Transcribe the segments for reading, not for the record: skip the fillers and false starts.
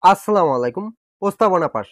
আসসালামু আলাইকুম। প্রস্তাবনা পাস।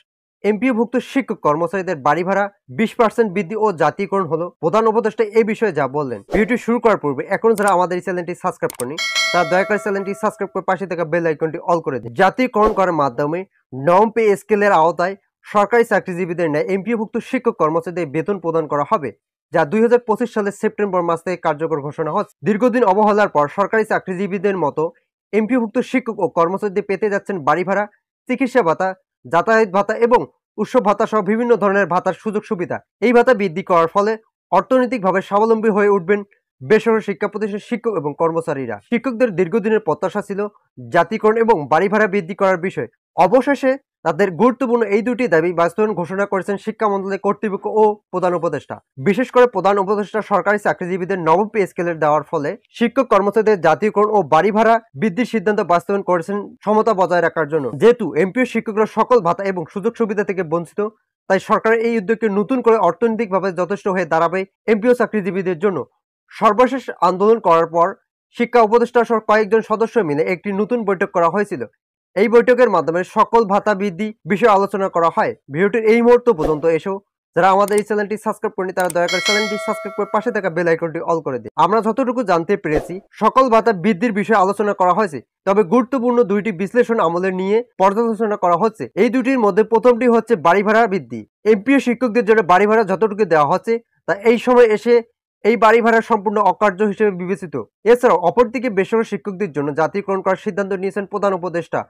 এমপিওভুক্ত শিক্ষক কর্মচারীদের বাড়ি ভাড়া 20% বৃদ্ধি ও জাতীয়করণ হলো। প্রধান উপদেষ্টা এই বিষয়ে যা বললেন। ভিডিওটি শুরু করার পূর্বে এখনো যারা আমাদের এই চ্যানেলটি সাবস্ক্রাইব করেনি তারা দয়া করে চ্যানেলটি সাবস্ক্রাইব করে পাশে থাকা বেল আইকনটি অল করে দিন। জাতীয়করণ করার মাধ্যমে নবম পে স্কেলের আওতায় সরকারি চাকরিজীবীদের ন্যায় এমপিওভুক্ত শিক্ষক কর্মচারীদের বেতন প্রদান করা হবে, যা 2025 সালের সেপ্টেম্বর মাস থেকে কার্যকর ঘোষণা হচ্ছে। দীর্ঘদিন অবহেলার পর সরকারি চাকরিজীবীদের মতো এমপিওভুক্ত শিক্ষক ও কর্মচারীদের পেতে যাচ্ছেন বাড়ি ভাড়া, চিকিৎসা ভাতা, যাতায়াত ভাতা এবং উৎসব ভাতা সহ বিভিন্ন ধরনের ভাতার সুযোগ সুবিধা। এই ভাতা বৃদ্ধি করার ফলে অর্থনৈতিকভাবে স্বাবলম্বী হয়ে উঠবেন বেসরকারি শিক্ষা প্রতিষ্ঠানের শিক্ষক এবং কর্মচারীরা। শিক্ষকদের দীর্ঘদিনের প্রত্যাশা ছিল জাতীয়করণ এবং বাড়ি ভাড়া বৃদ্ধি করার বিষয়। অবশেষে তাদের গুরুত্বপূর্ণ এই দুটি দাবি বাস্তবায়ন ঘোষণা করেছেন শিক্ষা মন্ত্রণালয়ের কর্তৃপক্ষ ও প্রধান উপদেষ্টা। বিশেষ করে প্রধান উপদেষ্টা সরকারি চাকরিজীবীদের নবম পে স্কেলের দেওয়ার ফলে শিক্ষক কর্মচারীদের জাতীয়করণ ও বাড়ি ভাড়া বৃদ্ধির সিদ্ধান্ত বাস্তবায়ন করেছেন সমতা বজায় রাখার জন্য। যেহেতু এমপিও শিক্ষকরা সকল ভাতা এবং সুযোগ সুবিধা থেকে বঞ্চিত, তাই সরকারের এই উদ্যোগকে নতুন করে অর্থনৈতিকভাবে যথেষ্ট হয়ে দাঁড়াবে এমপিও চাকরিজীবীদের জন্য। সর্বশেষ আন্দোলন করার পর শিক্ষা উপদেষ্টা সহ কয়েকজন সদস্য মিলে একটি নতুন বৈঠক করা হয়েছিল। এই বৈঠকের মাধ্যমে সকল ভাতা বৃদ্ধি বিষয়ে আলোচনা করা হয়। ভিডিওটির এই মুহূর্ত পর্যন্ত এসেও যারা আমাদের এই চ্যানেলটি সাবস্ক্রাইব করেনি তারা দয়া করে চ্যানেলটি সাবস্ক্রাইব করে পাশে থাকা বেল আইকনটি অল করে দিন। আমরা যতটুকু জানতে পেরেছি সকল ভাতা বৃদ্ধির বিষয়ে আলোচনা করা হয়েছে, তবে গুরুত্বপূর্ণ দুইটি বিশ্লেষণ আমলের নিয়ে পর্যালোচনা করা হচ্ছে। এই দুটির মধ্যে প্রথমটি হচ্ছে বাড়ি ভাড়া বৃদ্ধি। এমপিও শিক্ষকদের জন্য বাড়ি ভাড়া যতটুকু দেওয়া হচ্ছে তা এই সময় এসে এই বাড়ি ভাড়া সম্পূর্ণ অকার্য হিসেবে বিবেচিত। এছাড়াও অপরদিকে বেসরকারি শিক্ষকদের জন্য জাতীয়করণ করার সিদ্ধান্ত নিয়েছেন প্রধান উপদেষ্টা।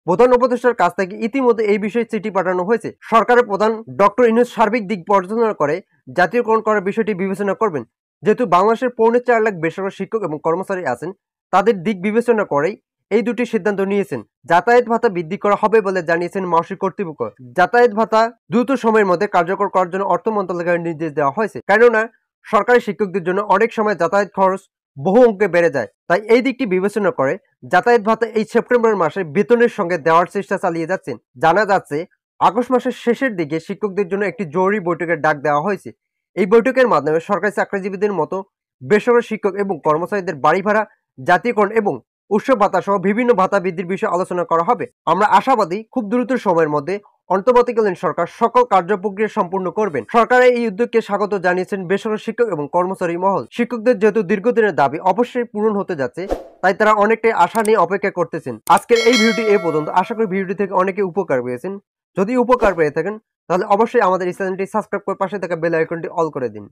প্রধান উপদেষ্টার কাছ থেকে ইতিমধ্যে এই বিষয়ে চিঠি পাঠানো হয়েছে। সরকারের প্রধান ডক্টর ইউনূস সার্বিক দিক পর্যালোচনা করে জাতীয়করণ করার বিষয়টি বিবেচনা করবেন। যেহেতু বাংলাদেশের 4.25 লাখ বেসরকারি শিক্ষক এবং কর্মচারী আছেন, তাদের দিক বিবেচনা করেই এই দুটি সিদ্ধান্ত নিয়েছেন। যাতায়াত ভাতা বৃদ্ধি করা হবে বলে জানিয়েছেন মাসিক কর্তৃপক্ষ। যাতায়াত ভাতা দ্রুত সময়ের মধ্যে কার্যকর করার জন্য অর্থ মন্ত্রণালয়ের নির্দেশ দেওয়া হয়েছে, কেননা সরকারি শিক্ষকদের জন্য অনেক সময় যাতায়াত খরচ বহু অঙ্কে বেড়ে যায়। তাই এই দিকটি বিবেচনা করে যাতায়াত ভাতা এই সেপ্টেম্বর মাসে বেতনের সঙ্গে দেওয়ার চেষ্টা চালিয়ে যাচ্ছেন। জানা যাচ্ছে আগস্ট মাসের শেষের দিকে শিক্ষকদের জন্য একটি জরুরি বৈঠকের ডাক দেওয়া হয়েছে। এই বৈঠকের মাধ্যমে সরকারি চাকরিজীবীদের মতো বেসরকারি শিক্ষক এবং কর্মচারীদের বাড়ি ভাড়া, জাতীয়করণ এবং উৎসব ভাতা সহ বিভিন্ন ভাতা বৃদ্ধির বিষয়ে আলোচনা করা হবে। আমরা আশাবাদী খুব দ্রুত সময়ের মধ্যে অন্তর্বর্তীকালীন সরকার সকল কার্যপ্রক্রিয়া সম্পূর্ণ করবেন। সরকারের এই উদ্যোগকে স্বাগত জানিয়েছেন বেসরকারি শিক্ষক এবং কর্মচারী মহল। শিক্ষকদের যেহেতু দীর্ঘদিনের দাবি অবশ্যই পূরণ হতে যাচ্ছে, তাই তারা অনেকটাই আশা নিয়ে অপেক্ষা করতেছেন। আজকের এই ভিডিওটি এ পর্যন্ত। আশা করি ভিডিওটি থেকে অনেকে উপকার পেয়েছেন। যদি উপকার পেয়ে থাকেন তাহলে অবশ্যই আমাদের এই চ্যানেলটি সাবস্ক্রাইব করে পাশে থাকা বেল আইকনটি অল করে দিন।